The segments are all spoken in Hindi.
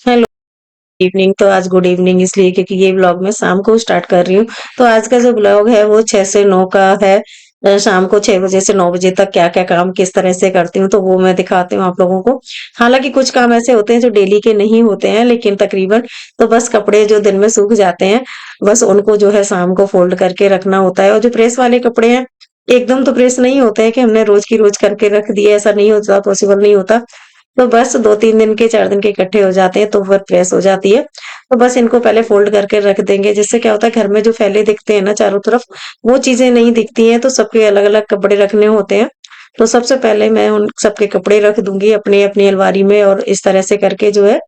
Hello evening. तो आज गुड इवनिंग इसलिए क्योंकि ये व्लॉग मैं शाम को स्टार्ट कर रही हूँ। तो आज का जो व्लॉग है वो 6 से 9 का है। शाम को 6 बजे से 9 बजे तक क्या-क्या काम किस तरह से करती हूँ तो वो मैं दिखाती हूँ आप लोगों को। हालाँकि कुछ काम ऐसे होते हैं जो डेली के नहीं होते हैं लेकिन तकरीबन तो बस कपड़े जो दिन में सूख जाते हैं, बस उनको जो है शाम को फ़ोल्ड करके रखना होता है और जो प्रेस वाले कपड़े हैं, एकदम तो प्रेस नहीं होते हैं कि हमने रोज़ की रोज़ करके रख दिए, ऐसा नहीं होता, पॉसिबल नहीं होता। तो बस 2-3 दिन के 4 दिन के इकट्ठे हो जाते हैं तो फिर प्रेस हो जाती है। तो बस इनको पहले फ़ोल्ड करके रख देंगे जिससे क्या होता है घर में जो फैले दिखते हैं ना चारों तरफ, वो चीज़ें नहीं दिखती हैं तो सबके अलग-अलग कपड़े रखने होते हैं। तो सबसे पहले मैं उन सबके कपड़े रख दूँगी अपनी-अपनी अलमारी में और इस तरह से करके जो है,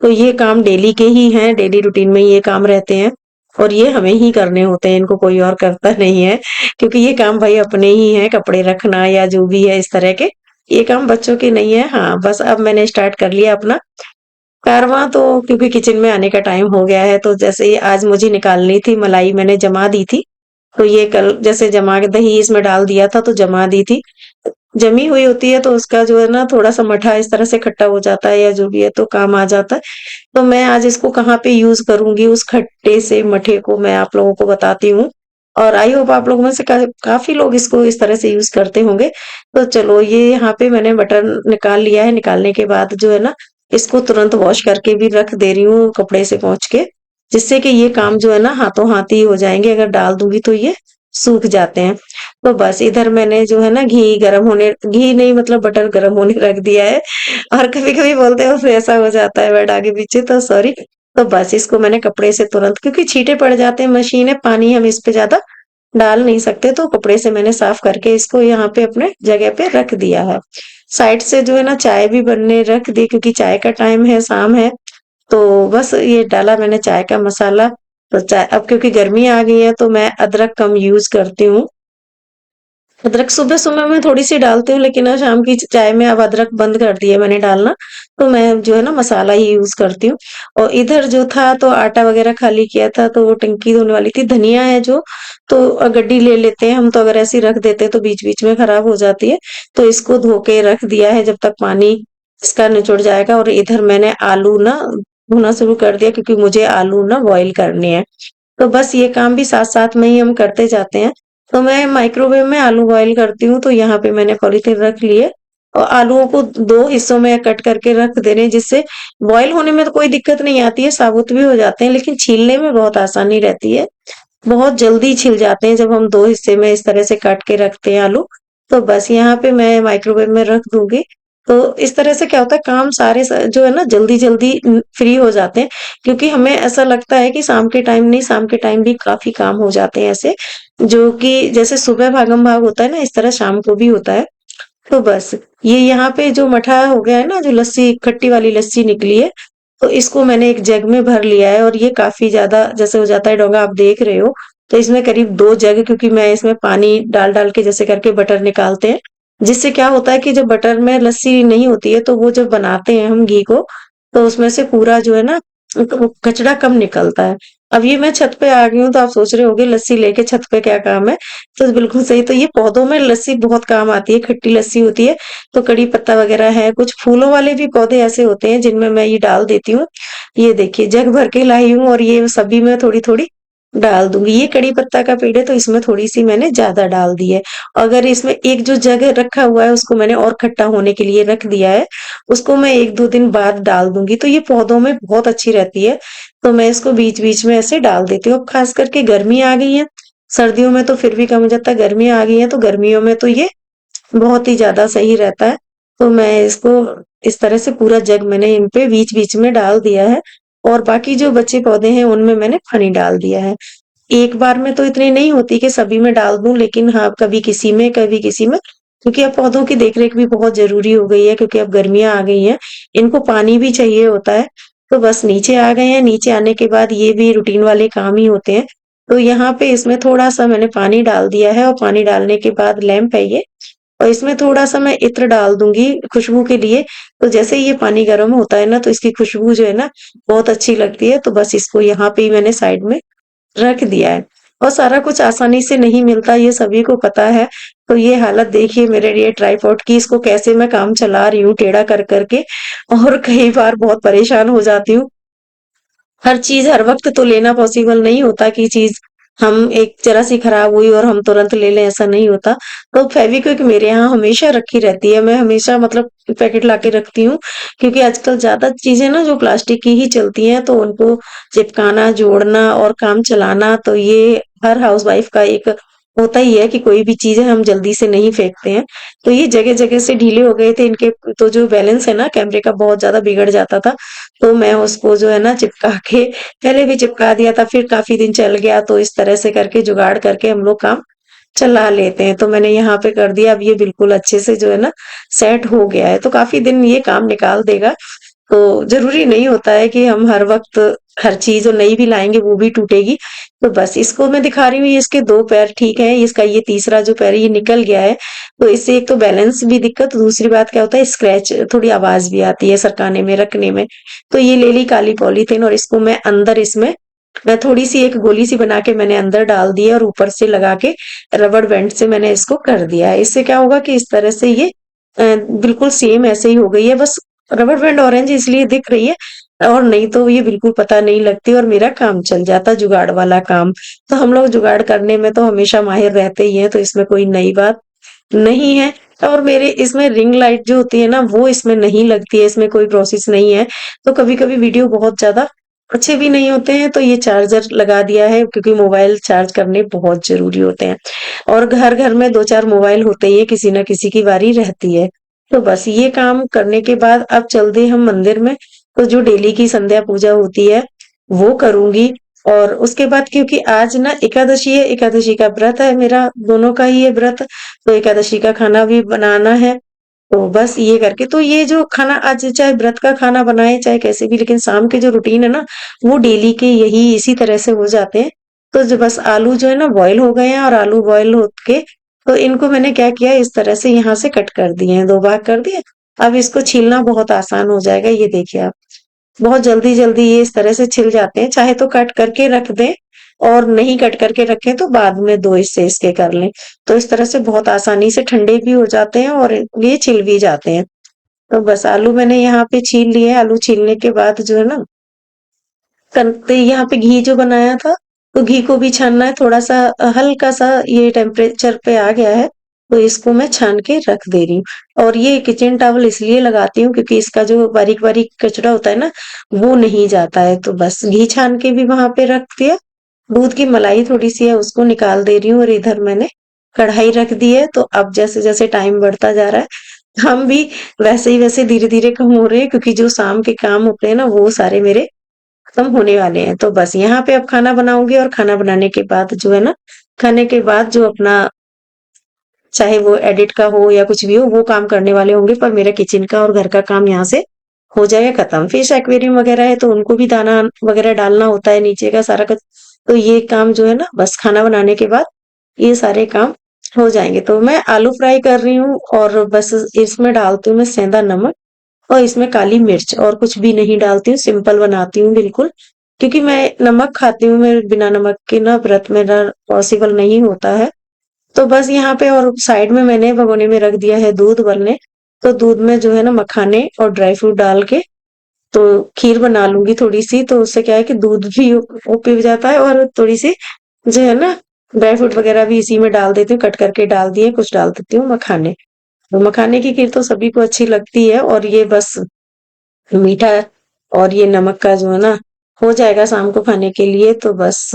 तो ये काम डेली के ही हैं, डेली रूटीन में ये काम रहते हैं और ये हमें ही करने होते हैं, इनको कोई और करता नहीं है क्योंकि ये काम भाई अपने ही हैं, कपड़े रखना या जो भी है इस तरह के। ये काम बच्चों के नहीं है। हाँ, बस अब मैंने स्टार्ट कर लिया अपना कारवां तो क्योंकि किचन में आने का टाइम हो गया है, तो जैसे ही आज मुझे निकालनी थी, मलाई मैंने जमा दी थी, तो ये कल जैसे जमा के दही इसमें डाल दिया था, तो जमा दी थी। जमी हुई होती है, तो उसका जो है ना थोड़ा-सा मठा इस तरह से खट्टा हो जाता है या जो भी है, तो काम आ जाता है। तो मैं आज इसको कहाँ पे यूज़ करूँगी, उस खट्टे से मठे को मैं आप लोगों को बताती हूँ और आई होप आप लोगों में से काफ़ी लोग इसको इस तरह से यूज़ करते होंगे। तो चलो ये यहाँ पे मैंने बटर निकाल लिया है, निकालने के बाद जो है ना, इसको तुरंत वॉश करके भी रख दे रही हूँ कपड़े से पोंछ के, जिससे कि ये काम जो है ना हाथों-हाथ ही हो जाएँगे, अगर डाल दूँगी तो ये सूख जाते हैं। तो बस इधर मैंने जो है ना घी नहीं मतलब बटर गरम होने रख दिया है और कभी-कभी बोलते हो फिर ऐसा हो जाता है वर्ड आगे पीछे तो सॉरी। तो बस इसको मैंने कपड़े से तुरंत क्योंकि छींटे पड़ जाते हैं, मशीन है, पानी हम इस पे ज़्यादा डाल नहीं सकते, तो कपड़े से मैंने साफ करके इसको यहाँ पे अपने जगह पे रख दिया है। साइड से जो है ना चाय भी बनने रख दी क्योंकि चाय का टाइम है, शाम है, तो बस ये डाला मैंने चाय का मसाला। तो चाय अब क्योंकि गर्मी आ गई है तो मैं अदरक कम यूज़ करती हूँ। अदरक सुबह-सुबह मैं थोड़ी-सी डालती हूँ, लेकिन शाम की चाय में अब अदरक बंद कर दिया मैंने डालना, तो मैं जो है ना मसाला ही यूज़ करती हूँ। और इधर जो था तो आटा वगैरह खाली किया था, तो वो टंकी धोने वाली थी। धनिया है जो, तो गड्डी ले लेते हैं हम, तो अगर ऐसे ही रख देते हैं तो बीच-बीच में खराब हो जाती है। तो इसको धो के रख दिया है जब तक पानी इसका निचुड़ जाएगा और इधर मैंने आलू ना धोना शुरू कर दिया क्योंकि मुझे आलू ना बॉयल करने हैं। तो बस ये काम भी साथ-साथ में ही हम करते जाते हैं। तो मैं माइक्रोवेव में आलू बॉयल करती हूँ, तो यहाँ पे मैंने पॉलीथीन रख लिए और आलूओं को 2 हिस्सों में कट करके रख दे रहे हैं, जिससे बॉयल होने में तो कोई दिक्कत नहीं आती है, साबुत भी हो जाते हैं, लेकिन छीलने में बहुत आसानी रहती है। बहुत जल्दी छिल जाते हैं जब हम 2 हिस्से में इस तरह से काट के रखते हैं आलू। तो बस यहाँ पे मैं माइक्रोवेव में रख दूँगी। तो इस तरह से क्या होता है काम सारे जो है ना जल्दी-जल्दी फ्री हो जाते हैं क्योंकि हमें ऐसा लगता है कि शाम के टाइम नहीं, शाम के टाइम भी काफ़ी काम हो जाते हैं ऐसे, जो कि जैसे सुबह भागम-भाग होता है ना, इस तरह शाम को भी होता है। तो बस, ये यहाँ पे जो मठा हो गया है ना, जो लस्सी खट्टी वाली लस्सी निकली है, तो इसको मैंने एक जग में भर लिया है और ये काफ़ी ज़्यादा जैसे हो जाता है डोंगा आप देख रहे हो, तो इसमें करीब 2 जग क्योंकि मैं इसमें पानी डाल-डाल के जैसे करके बटर निकालते हैं, जिससे क्या होता है कि जब बटर में लस्सी नहीं होती है, तो वो जब बनाते हैं हम घी को, तो उसमें से पूरा जो है ना, वो कचरा कम निकलता है। अब ये मैं छत पे आ गई हूँ, तो आप सोच रहे होंगे लस्सी लेके छत पे क्या काम है? तो बिल्कुल सही, तो ये पौधों में लस्सी बहुत काम आती है, खट्टी लस्सी होती है, तो कड़ी पत्ता वगैरह है, कुछ फूलों वाले भी पौधे ऐसे होते हैं जिनमें मैं ये डाल देती हूँ। ये देखिए जग भर के लाई हूँ और ये सभी में थोड़ी-थोड़ी डाल दूँगी। ये कड़ी पत्ता का पेड़ है तो इसमें थोड़ी-सी मैंने ज़्यादा डाल दी है। अगर इसमें एक जो जग रखा हुआ है उसको मैंने और खट्टा होने के लिए रख दिया है, उसको मैं 1-2 दिन बाद डाल दूँगी, तो ये पौधों में बहुत अच्छी रहती है, तो मैं इसको बीच-बीच में ऐसे डाल देती हूँ। अब खास करके गर्मी आ गई है, सर्दियों में तो फिर भी कम हो जाता है, गर्मियाँ आ गई हैं तो गर्मियों में तो ये बहुत ही ज़्यादा सही रहता है। तो मैं इसको इस तरह से पूरा जग मैंने इन पे बीच-बीच में डाल दिया है और बाकी जो बचे पौधे हैं उनमें मैंने पानी डाल दिया है। एक बार में तो इतनी नहीं होती कि सभी में डाल दूँ, लेकिन हाँ, कभी किसी में, कभी किसी में, क्योंकि अब पौधों की देख-रेख भी बहुत ज़रूरी हो गई है क्योंकि अब गर्मियाँ आ गई हैं, इनको पानी भी चाहिए होता है। तो बस नीचे आ गए हैं, नीचे आने के बाद ये भी रूटीन वाले काम ही होते हैं। तो यहाँ पे इसमें थोड़ा-सा मैंने पानी डाल दिया है और पानी डालने के बाद लैंप है ये और इसमें थोड़ा-सा मैं इत्र डाल दूँगी खुशबू के लिए, तो जैसे ही ये पानी गरम होता है ना, तो इसकी खुशबू जो है ना, बहुत अच्छी लगती है, तो बस इसको यहाँ पे ही मैंने साइड में रख दिया है। और सारा कुछ आसानी से नहीं मिलता, ये सभी को पता है, तो ये हालत देखिए मेरे लिए ट्राइपॉड की, इसको कैसे मैं काम चला रही हूँ टेढ़ा कर के, और कई बार बहुत परेशान हो जाती हूँ। हर चीज़ हर वक़्त तो लेना पॉसिबल नहीं होता कि चीज़ हम एक ज़रा-सी खराब हुई और हम तुरंत ले लें, ऐसा नहीं होता। तो फेविक्विक मेरे यहाँ हमेशा रखी रहती है, मैं हमेशा मतलब पैकेट लाके रखती हूँ, क्योंकि आजकल ज़्यादा चीज़ें ना जो प्लास्टिक की ही चलती हैं, तो उनको चिपकाना, जोड़ना और काम चलाना, तो ये हर हाउसवाइफ़ का एक होता ही है कि कोई भी चीज़ है हम जल्दी से नहीं फेंकते हैं। तो ये जगह-जगह से ढीले हो गए थे इनके, तो जो बैलेंस है ना कैमरे का बहुत ज़्यादा बिगड़ जाता था। तो मैं उसको जो है ना चिपका के, पहले भी चिपका दिया था, फिर काफ़ी दिन चल गया, तो इस तरह से करके जुगाड़ करके हम लोग काम चला लेते हैं। तो मैंने यहाँ पे कर दिया, अब ये बिल्कुल अच्छे से जो है ना सेट हो गया है, तो काफ़ी दिन ये काम निकाल देगा। तो ज़रूरी नहीं होता है कि हम हर वक़्त हर चीज़, और नई भी लाएँगे वो भी टूटेगी। तो बस इसको मैं दिखा रही हूँ, ये इसके 2 पैर ठीक हैं, इसका ये तीसरा जो पैर है ये निकल गया है। तो इससे एक तो बैलेंस भी दिक्कत, दूसरी बात क्या होता है स्क्रैच, थोड़ी आवाज़ भी आती है सरकाने में, रखने में। तो ये ले ली काली पॉलीथीन, और इसको मैं अंदर इसमें मैं थोड़ी-सी एक गोली-सी बना के मैंने अंदर डाल दी है, और ऊपर से लगा के रबड़ बैंड से मैंने इसको कर दिया है। इससे क्या होगा कि इस तरह से ये बिल्कुल सेम ऐसे ही हो गई है, बस रबड़ बैंड ऑरेंज इसलिए दिख रही है, और नहीं तो ये बिल्कुल पता नहीं लगती और मेरा काम चल जाता जुगाड़ वाला काम। तो हम लोग जुगाड़ करने में तो हमेशा माहिर रहते ही हैं, तो इसमें कोई नई बात नहीं है। और मेरे इसमें रिंग लाइट जो होती है ना, वो इसमें नहीं लगती है, इसमें कोई प्रोसेस नहीं है। तो कभी-कभी वीडियो बहुत ज़्यादा अच्छे भी नहीं होते हैं, तो ये चार्जर लगा दिया है, क्योंकि मोबाइल चार्ज करने बहुत ज़रूरी होते हैं। और घर-घर में 2-4 मोबाइल होते ही हैं, किसी न किसी की बारी रहती है। तो बस ये काम करने के बाद अब चलते हम मंदिर में, तो जो डेली की संध्या पूजा होती है, वो करूँगी। और उसके बाद क्योंकि आज ना एकादशी है, एकादशी का व्रत है मेरा, दोनों का ही है व्रत, तो एकादशी का खाना भी बनाना है। तो बस ये करके, तो ये जो खाना आज चाहे व्रत का खाना बनाए, चाहे कैसे भी, लेकिन शाम के जो रूटीन है ना, वो डेली के यही इसी तरह से हो जाते हैं। तो जो बस आलू जो है ना बॉयल हो गए हैं, और आलू बॉयल हो के, तो इनको मैंने क्या किया, इस तरह से यहाँ से कट कर दिए हैं, 2 भाग कर दिए। अब इसको छीलना बहुत आसान हो जाएगा, ये देखिए आप। बहुत जल्दी-जल्दी ये इस तरह से छिल जाते हैं, चाहे तो कट करके रख दें, और नहीं कट करके रखें तो बाद में 2 हिस्से इसके कर लें। तो इस तरह से बहुत आसानी से ठंडे भी हो जाते हैं और ये छिल भी जाते हैं। तो बस आलू मैंने यहाँ पे छील लिए, आलू छीलने के बाद जो है ना, करते यहाँ पे घी जो बनाया था, तो घी को भी छानना है, थोड़ा-सा हल्का-सा ये टेम्परेचर पे आ गया है, तो इसको मैं छान के रख दे रही हूँ। और ये किचन टॉवल इसलिए लगाती हूँ क्योंकि इसका जो बारीक-बारीक कचरा होता है ना, वो नहीं जाता है। तो बस घी छान के भी वहाँ पे रख दिया, दूध की मलाई थोड़ी-सी है उसको निकाल दे रही हूँ, और इधर मैंने कढ़ाई रख दी है। तो अब जैसे-जैसे टाइम बढ़ता जा रहा है, हम भी वैसे ही वैसे धीरे-धीरे कम हो रहे हैं, क्योंकि जो शाम के काम होते हैं ना, वो सारे मेरे खत्म होने वाले हैं। तो बस यहाँ पे अब खाना बनाऊँगी, और खाना बनाने के बाद जो है ना, खाने के बाद जो अपना, चाहे वो एडिट का हो या कुछ भी हो, वो काम करने वाले होंगे, पर मेरा किचन का और घर का काम यहाँ से हो जाएगा खत्म। फिश एक्वेरियम वगैरह है, तो उनको भी दाना वगैरह डालना होता है, नीचे का सारा कुछ। तो ये काम जो है ना, बस खाना बनाने के बाद ये सारे काम हो जाएँगे। तो मैं आलू फ्राई कर रही हूँ, और बस इसमें डालती हूँ मैं सेंधा नमक, और इसमें काली मिर्च, और कुछ भी नहीं डालती हूँ, सिंपल बनाती हूँ बिल्कुल। क्योंकि मैं नमक खाती हूँ, मैं बिना नमक के ना व्रत मेरा पॉसिबल नहीं होता है। तो बस यहाँ पे, और साइड में मैंने भगोने में रख दिया है दूध उबलने। तो दूध में जो है ना मखाने और ड्राई फ्रूट डाल के, तो खीर बना लूँगी थोड़ी-सी, तो उससे क्या है कि दूध भी वो पिघ जाता है, और थोड़ी-सी जो है ना ड्राई फ्रूट वगैरह भी इसी में डाल देती हूँ, कट करके डाल दिए, कुछ डाल देती हूँ मखाने। तो मखाने की खीर तो सभी को अच्छी लगती है, और ये बस मीठा और ये नमक का जो है ना, हो जाएगा शाम को खाने के लिए। तो बस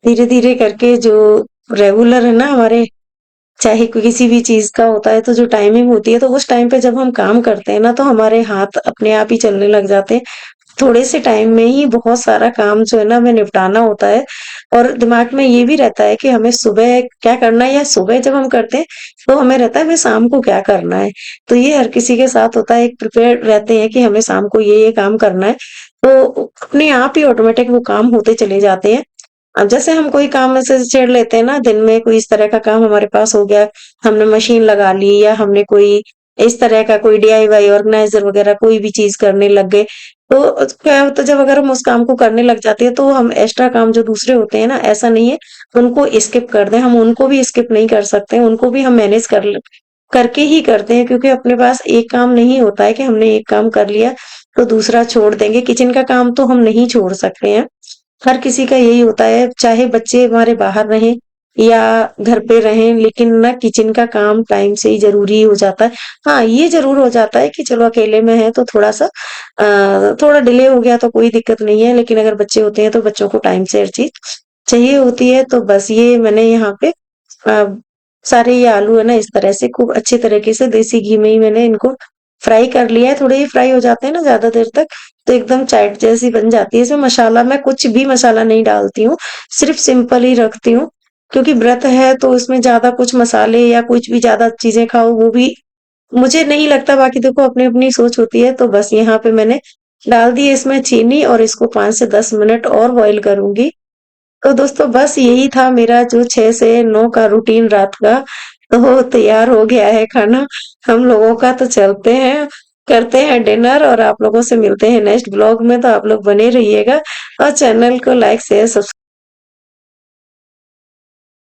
धीरे-धीरे करके जो रेगुलर है ना हमारे, चाहे किसी भी चीज़ का होता है, तो जो टाइमिंग होती है, तो उस टाइम पे जब हम काम करते हैं ना, तो हमारे हाथ अपने आप ही चलने लग जाते हैं। थोड़े से टाइम में ही बहुत सारा काम जो है ना हमें निपटाना होता है, और दिमाग में ये भी रहता है कि हमें सुबह क्या करना है, या सुबह जब हम करते हैं, तो हमें रहता है हमें शाम को क्या करना है। तो ये हर किसी के साथ होता है, एक प्रिपेयर्ड रहते हैं कि हमें शाम को ये काम करना है, तो अपने आप ही ऑटोमेटिक वो काम होते चले जाते हैं। अब जैसे हम कोई काम ऐसे छेड़ लेते हैं ना, दिन में कोई इस तरह का काम हमारे पास हो गया, हमने मशीन लगा ली, या हमने कोई इस तरह का कोई डीआईवाई ऑर्गेनाइज़र वगैरह कोई भी चीज़ करने लग गए, तो क्या होता है जब अगर हम उस काम को करने लग जाते हैं तो हम एक्स्ट्रा काम जो दूसरे होते हैं ना, ऐसा नहीं है उनको स्किप कर दें, हम उनको भी स्किप नहीं कर सकते हैं, उनको भी हम मैनेज करके ही करते हैं क्योंकि अपने पास एक काम नहीं होता है कि हमने एक काम कर लिया तो दूसरा छोड़ देंगे। किचन का काम तो हम नहीं छोड़ सकते हैं। हर किसी का यही होता है, चाहे बच्चे हमारे बाहर रहें या घर पे रहें, लेकिन ना किचन का काम टाइम से ही ज़रूरी हो जाता है। हाँ, ये ज़रूर हो जाता है कि चलो अकेले में हैं तो थोड़ा-सा थोड़ा डिले हो गया तो कोई दिक्कत नहीं है, लेकिन अगर बच्चे होते हैं तो बच्चों को टाइम से हर चीज़ चाहिए होती है। तो बस ये मैंने यहाँ पे अ, सारे ये आलू है ना इस तरह से खूब अच्छे तरीके से देसी घी में ही मैंने इनको फ्राई कर लिया है। थोड़े ही फ्राई हो जाते हैं ना ज़्यादा देर तक, तो एकदम चाट जैसी बन जाती है। इसमें मसाला मैं कुछ भी मसाला नहीं डालती हूँ, सिर्फ़ सिंपल ही रखती हूँ, क्योंकि व्रत है तो उसमें ज़्यादा कुछ मसाले या कुछ भी ज़्यादा चीज़ें खाओ वो भी मुझे नहीं लगता, बाकी देखो अपनी-अपनी सोच होती है। तो बस यहाँ पे मैंने डाल दी है इसमें चीनी और इसको 5 से 10 मिनट और बॉयल करूँगी। तो दोस्तों बस यही था मेरा जो 6 से 9 का रूटीन रात का, तो तैयार हो गया है खाना। हम लोगों का तो चलते हैं, करते हैं डिनर और आप लोगों से मिलते हैं नेक्स्ट व्लॉग में, तो आप लोग बने रहिएगा और चैनल को लाइक, शेयर, सब्स